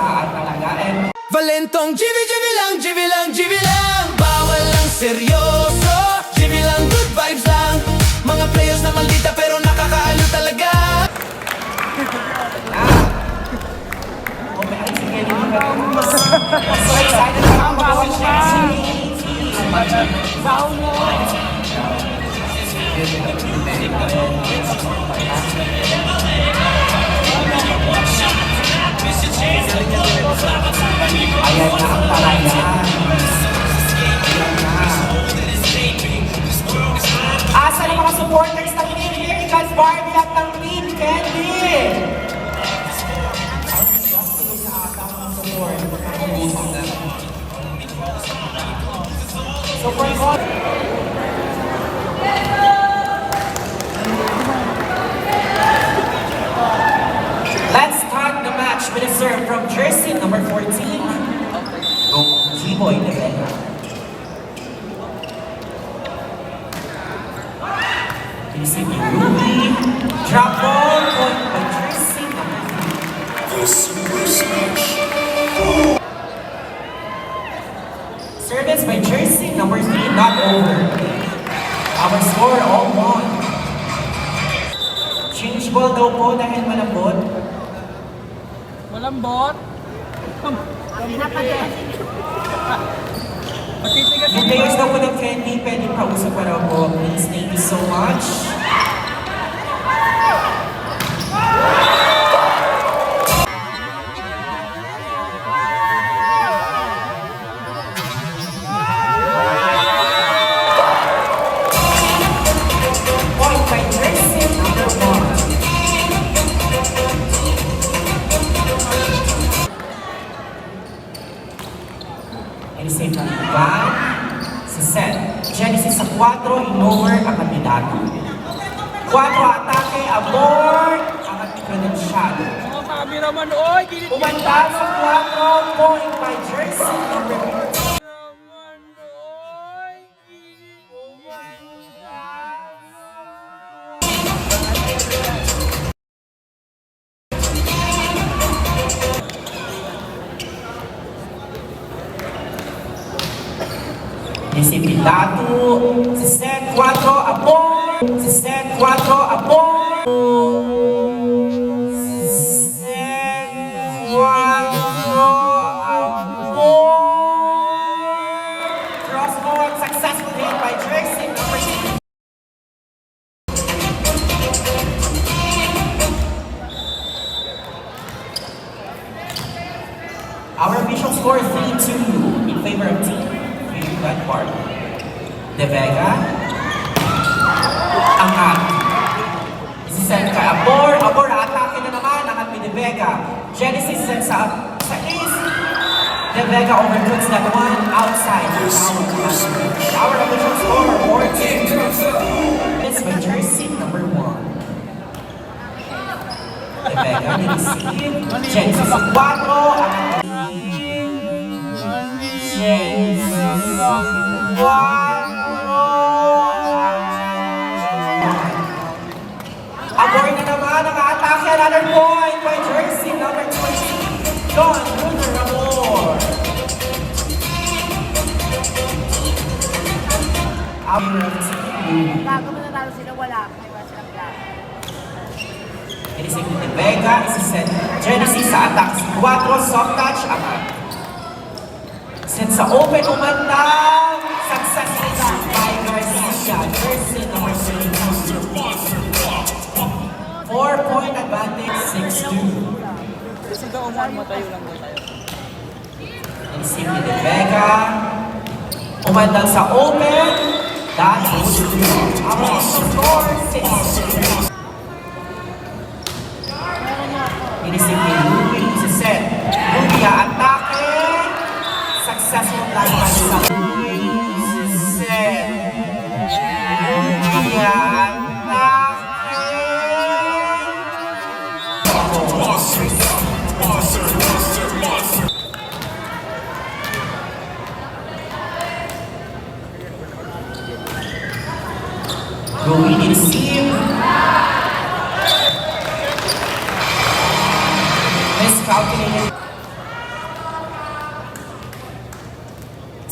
saan talaga. And Valentong GB lang bawal lang seryoso, GB lang, good vibes lang. Mga players na maldita pero nakakaano talaga. so excited ako mag-watch Ayan na ang talayan. Asa ng mga supporters ng Team Lyrical Barbie at ng Team Candy? So for God, let's start the match with a serve from jersey number 14. Go, G-Boy Nevena. Receive Ruby. Drop ball, point by jersey number 3. The Super Smash. Service by jersey number 3, not over. Our score all won. Change ball daw po dahil malambot. Malambot? Yung players daw po ng Candy, pwede pausap pa raw po. Please, thank you so much. Point by jersey number 1. Receive ng Van sa set. Genesis sa 4, in-over ang kandidato. 4 atake, abort ang ating credential. Mga cameraman, oy! Gilit Umanda sa 4, point by jersey number 3. naman, oy! Gilit umanda. Disiplinado sa set 4, abort! Sa set 4, abort! Set 4, abort! Crossboard, successful hit by jersey number 6. Our official score is 3-2 in favor of Team Lyrical Barbie. De Vega. Angat. Isisend ka. Abor, atake na naman. Angat ni De Vega. Genesis send sa east. De Vega overcooks that one outside. Our official score, 4-2. This by jersey number 1. De Vega ni-receive. Genesis sa 4. Abor na naman ang atake. Another point by jersey number 20. Don Junior Amor. Bago mo natalo sila, wala. May ba silang black? Inisip ni Vega. Isisend Genesis sa attack. 4, soft touch. Aman. Send sa open, umandang. Successful by Garcia. Jersey number 3. 4-point advantage, 6-2. Kasi daw matayo lang daw tayo. Inisip ni De Vega. Umandang sa open. Dahil our score, 6-2. Inisip ni Ruby sa set. Ruby atake. Successful line by sa set. Ruby atake. Ruby receive.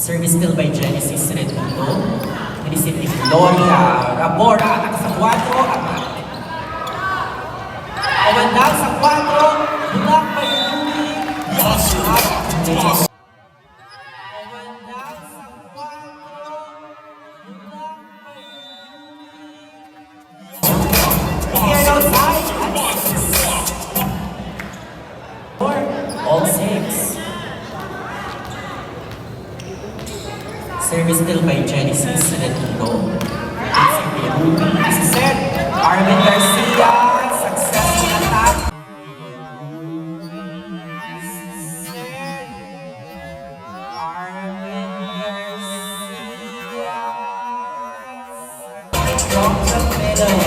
Service still by Genesis Redondo. Nilisip ni Gloria Rabora. Atak sa 4. Umandal sa 4. Block by Yumi. Umandal sa 4. All 6. Service still by Genesis Redondo. This is set. Arvin Garcia, successful attack. Arvin Garcia. From the middle.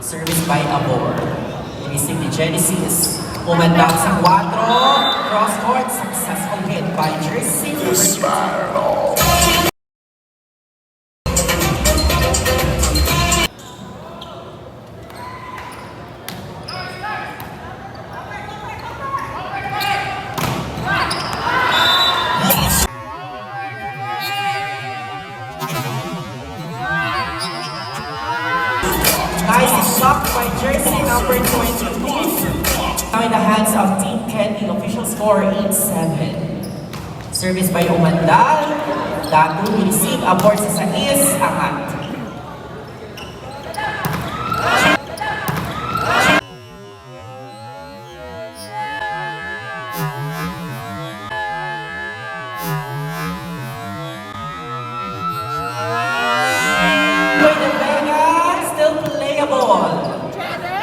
Service by Abor. Inisip ni Genesis. Umandang sa 4. Cross court. Successful hit by Jersey. Nice block by Jersey number 22. Now in the hands of Team Kenny, official score 8-7. Service by Umandal. Datu receive, abort sa Sais, angat.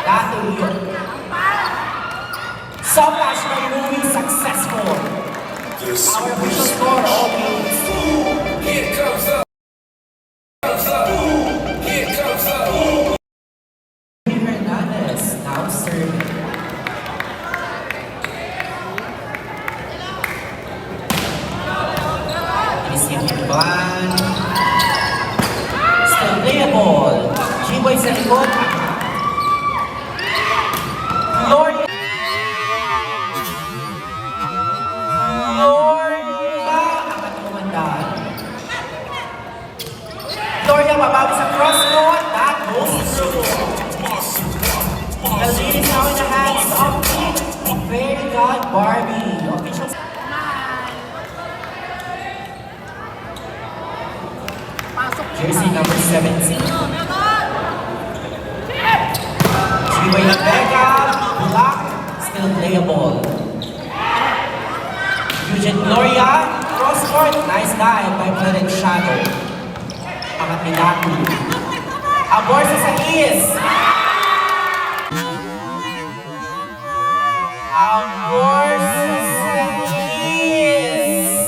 Datu. Soft pass by Rui, successful. Our official score, all games. Hernandez now serving. Receive Ban. Still playable. G-Boy sa likod. Gloria. Angat umandal. Gloria babawi sa cross court. That goes through. The lead is now in the hands of Very God Barbie. Official. Jersey number 17. G-Boy na Becca. Block. Still playable. Eugene Gloria. Cross court. Nice dive by Planet Shadow. Angat ni Datu. Abor sa Sais. Abor sa Sais.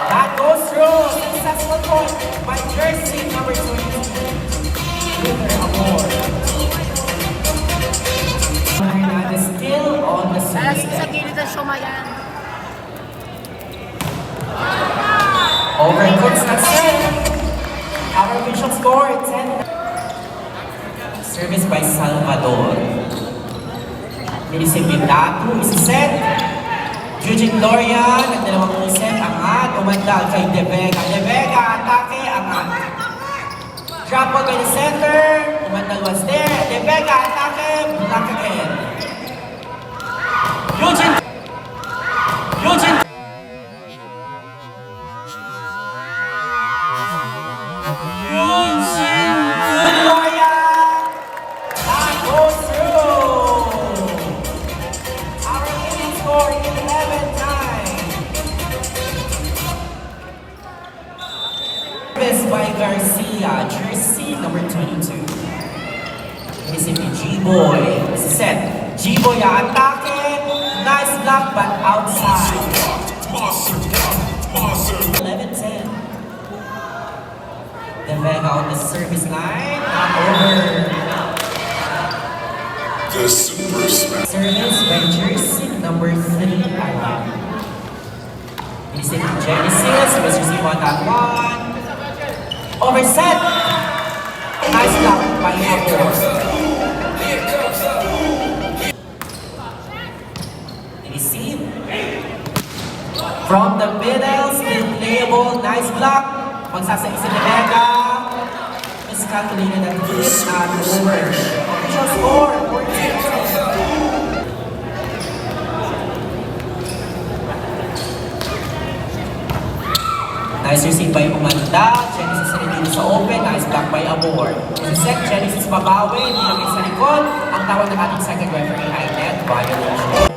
That goes through. Successful point by Jersey number 22. Winner Abor. Hernandez still on the service Sa deck. gilid ng Shumayan. Overcooked na set. Our official score, 10. Service by Salvador. Nilisip ni Datu, isa-set. Eugene Gloria, nagdalawang set, angat. Umandal kay De Vega. De Vega, atake, angat. Drop ball by the center. Umandal was there. De Vega, atake, block again. Eugene. Gloria. That goes through. Our winning score 11-9. Service by Garcia, jersey number 22. Inisip ni G-Boy. This is set. G-Boy atake. Nice block but outside. 11-10. De Vega on the service line. Not over. The Super Smash. Service by jersey number 3. Inisip ni Genesis. Mr. Simon that one. Overset. Nice by Abor. Receive. From the middle, still playable. Nice block. Magsasay si Devega. Miscalculated at hit at over. Official score, 14. Nice receive by Umanda. Genesis rin dito sa open. Nice block by Abor. Set, Genesis babawi. Nilagay sa likod. Ang tawag ng ating second referee ay net violation.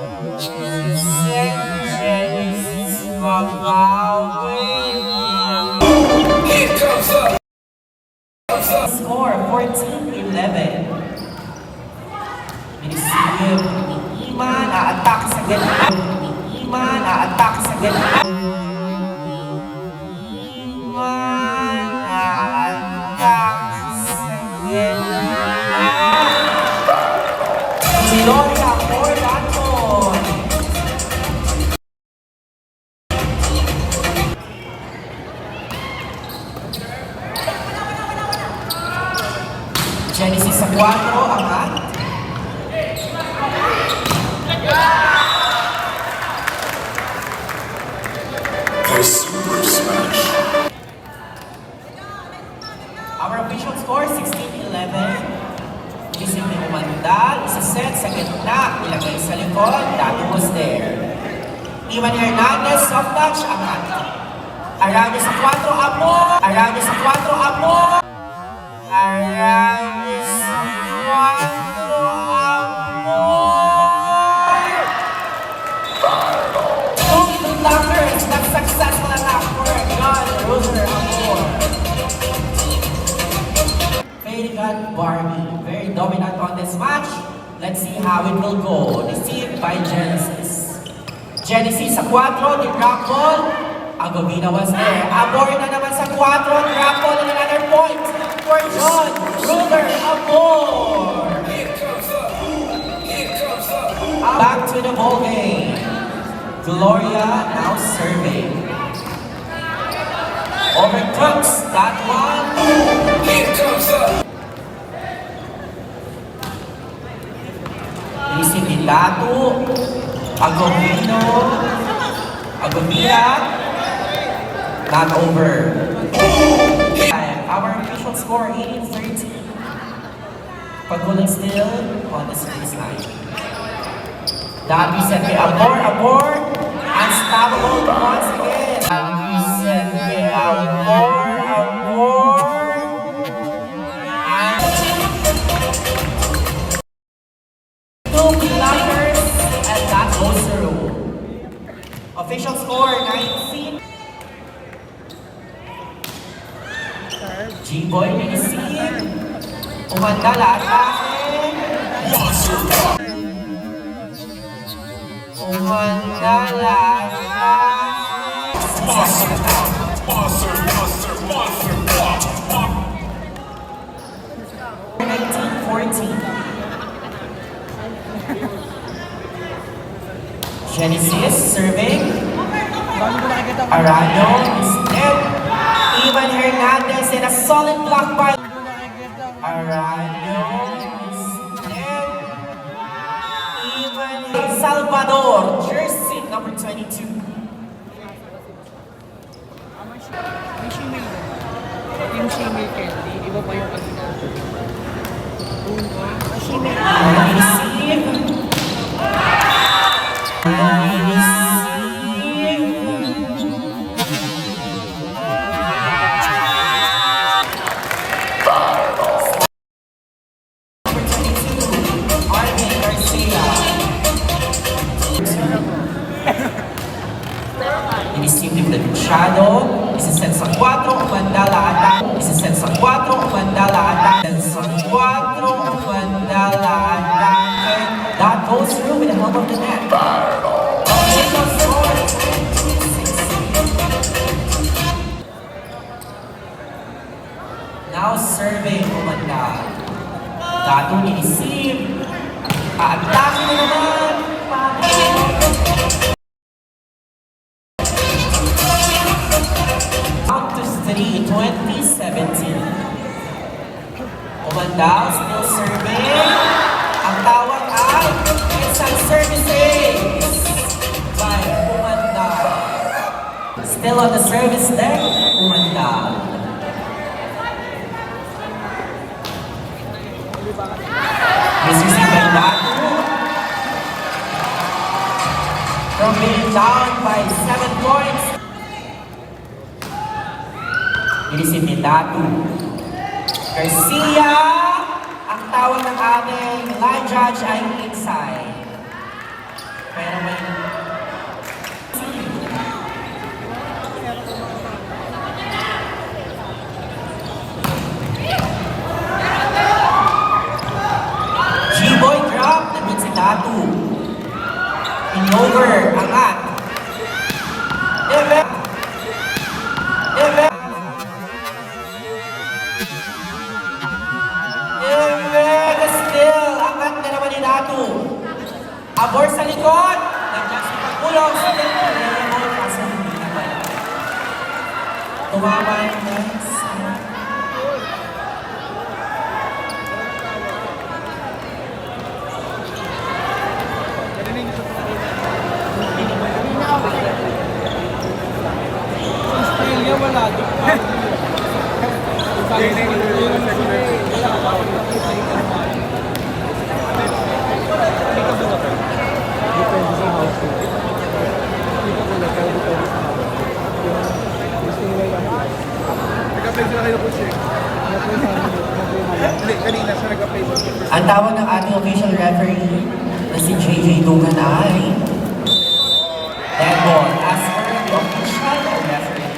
Set, Genesis babawi. Score 14-11. Receive ni Iman. A-attack sa ganda. Ni Iman. A-attack sa ganda. Gloria for Lanton. Genesis sa 4, angat. The Super Smash. Our official score, 16-11. Isip ni Umanda, isa-set sa gitna, ilagay sa likod, that was there. Ivan Hernandez, soft touch, angat. Aranya sa 4, Abor! Aranya sa 4, Abor! Aranya sa 4, Abor! Two blockers, not successful attack for John Roser Abor. Fadigat Barbie, very dominant on this match. Let's see how it will go. Received by Genesis. Genesis sa 4, the drop ball. Agobina was there. Abor na naman sa 4, drop ball and another point for John Ruler Abor. Back to the ball game. Gloria now serving. Overcooks that one. Receive ni Tato. Agobino. Agobina. Not over. Our official score 18-13. Pagulang still on the service line. That reset by Abor. Abor. Unstoppable once again. That reset by Abor. Abor. Two blockers and that goes through. Official score 19. G-Boy receive. Umandala atake. Umandala atake. Monster, monster, monster, block, block. 19-14. Genesis serving. Arano is dead. Ivan Hernandez and a solid block by Arano is dead. Ivan Salvador, jersey number 22. Yung shimil. Yung shimil candy. Iba pa yung kanina. Receive. Receive with the shadow. Isiset sa 4, Umandala attack. Isiset sa 4, Umandala attack. Isiset sa 4, Umandala attack. And that goes through with the help of the net. Official score 26. Now serving Umandala. Dato ni-receive. Attack na naman. Count to 3, 2017. Umandal, still serving. Ang tawag ay isang services by Umandal. Still on the service deck, Umandal. He's received by Datu. From being down by 7 points. Inisip ni Datu. Garcia, ang tawag ng ating line judge ay inside. Pero may... G-Boy drop, nandun si Datu. In-over, angat. Debe! Debe! Debe! Still, angat na naman ni Datu. Abor sa likod. Nandiyan si Pagulong. Still, playable. Kaso hindi na pala. Tumama yung guys. Australia wala doon. Nag-apply sila kayo po siya. Hindi, kanina siya nag-apply po siya. Ang tawag ng ating official referee na si JJ Dugan ay dead ball as per the official referee.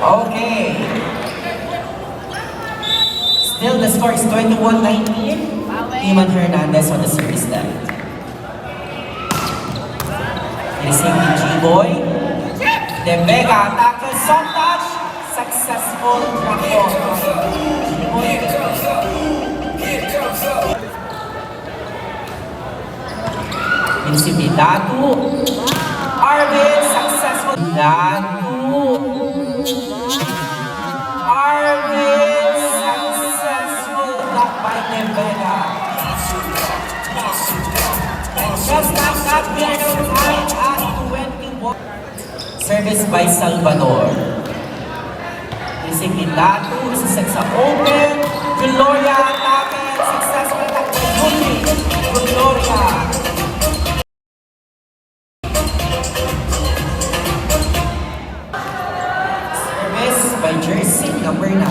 Okay. Still, the score is 21-19. Iman Hernandez on the service deck. Receiving the G-Boy. De Vega tackle, soft touch. Successful drop ball. Receiving the Datu. Arvin, successful. Datu. Arvin, successful block by De Vega. Just like that, we are now tied at 21. Service by Salvador. Receiving Datu, isa sa open. Gloria tackle, successful attack by Juli. Gloria. Service by jersey number 9.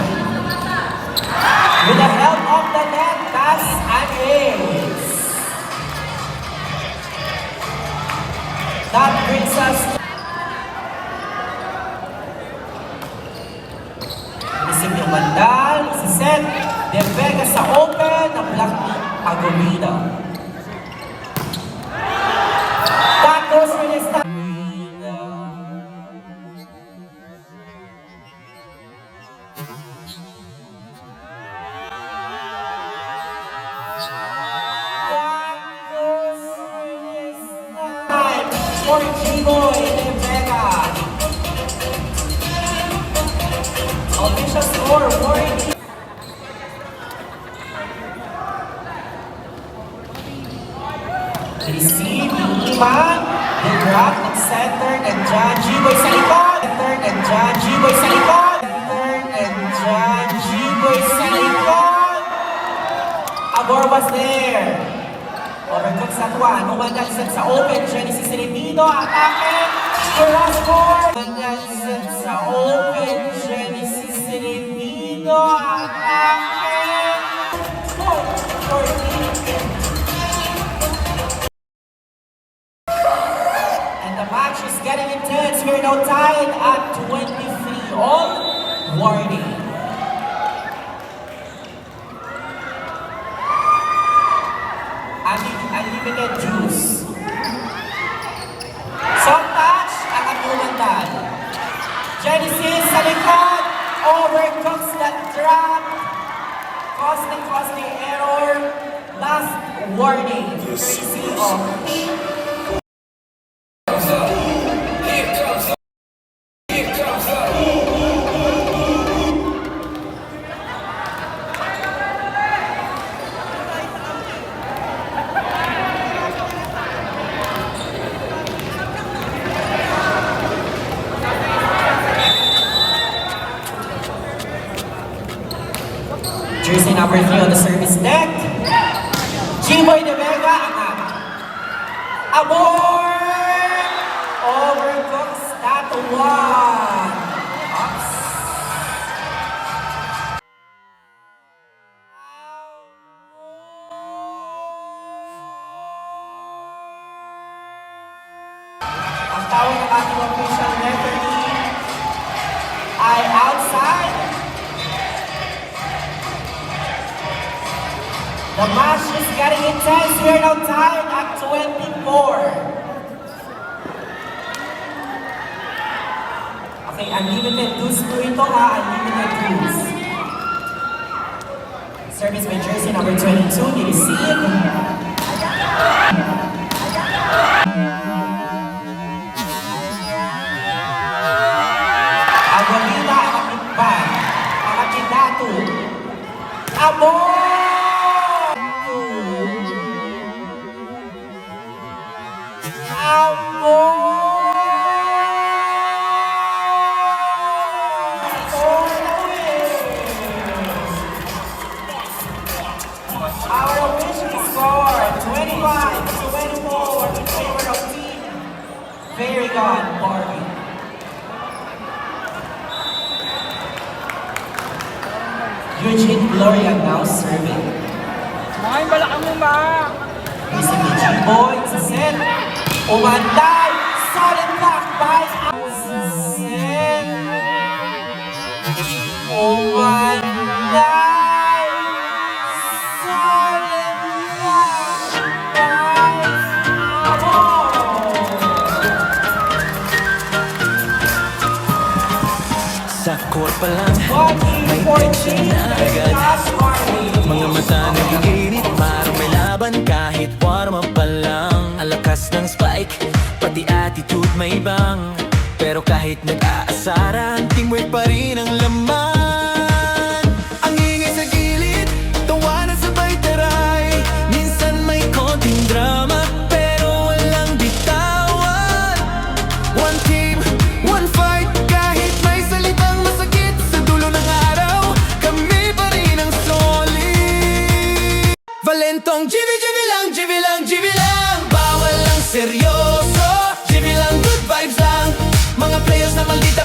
With the help of the net, pass and ace. That brings us to Isip yung Mandal, si Seth, De Vega sa open, na block ni Agomida. That goes for this time. For G-Boy, De Vega. Official score, 40. Receive, Iman. The drop, nag-center, nandiyan. G-Boy sa likod. Center, nandiyan. G-Boy sa likod. Center, nandiyan. G-Boy sa likod. Abor was there. Overcooked sa tuwan. Umandal set sa open. Genesis Retido. Atake. Crossboard. Umandal set sa open. Genesis Retido. Atake. Score. 14. And the match is getting intense. We're now tied at 23 all. Warning. Unlimited juice. Soft touch, ang Umandal. Genesis sa likod, overcooks that drop. Costing error. Last warning. Courtesy of number 3 on the service deck. G-Boy De Vega, angat. Abort! Overcooks that one. Oops. Ang tawag ng ating official referee ay outside. The match is getting intense. We are now tied at 24. Okay, unlimited dues po ito ha. Unlimited dues. Service by jersey number 22. Ni-receive. Agualita, Akitban. Akitdatu. Abor! Our official score, 25-24 in favor of Team Very God Barbie. Eugene Gloria now serving. Mga balakang mo ba? Facing the G-Boy, it's a set. Umantay, solid block by Set. Umantay, solid block by Sa court pa lang, may tension na agad. Mga mata nagiginit, parang may laban kahit warm up pa lang. Ang lakas ng spike, pati attitude may bang. Pero kahit nag-aasaran, teamwork pa rin ang laman. Ang ingay sa gilid, tawanan sabay taray. Minsan may konting drama, pero walang bitawan. One team, one fight, kahit may salitang masakit. Sa dulo ng araw, kami pa rin ang solid. Valentong GB lang, GB lang, GB lang. Bawal lang seryoso, GB lang, good vibes lang. Mga players na maldita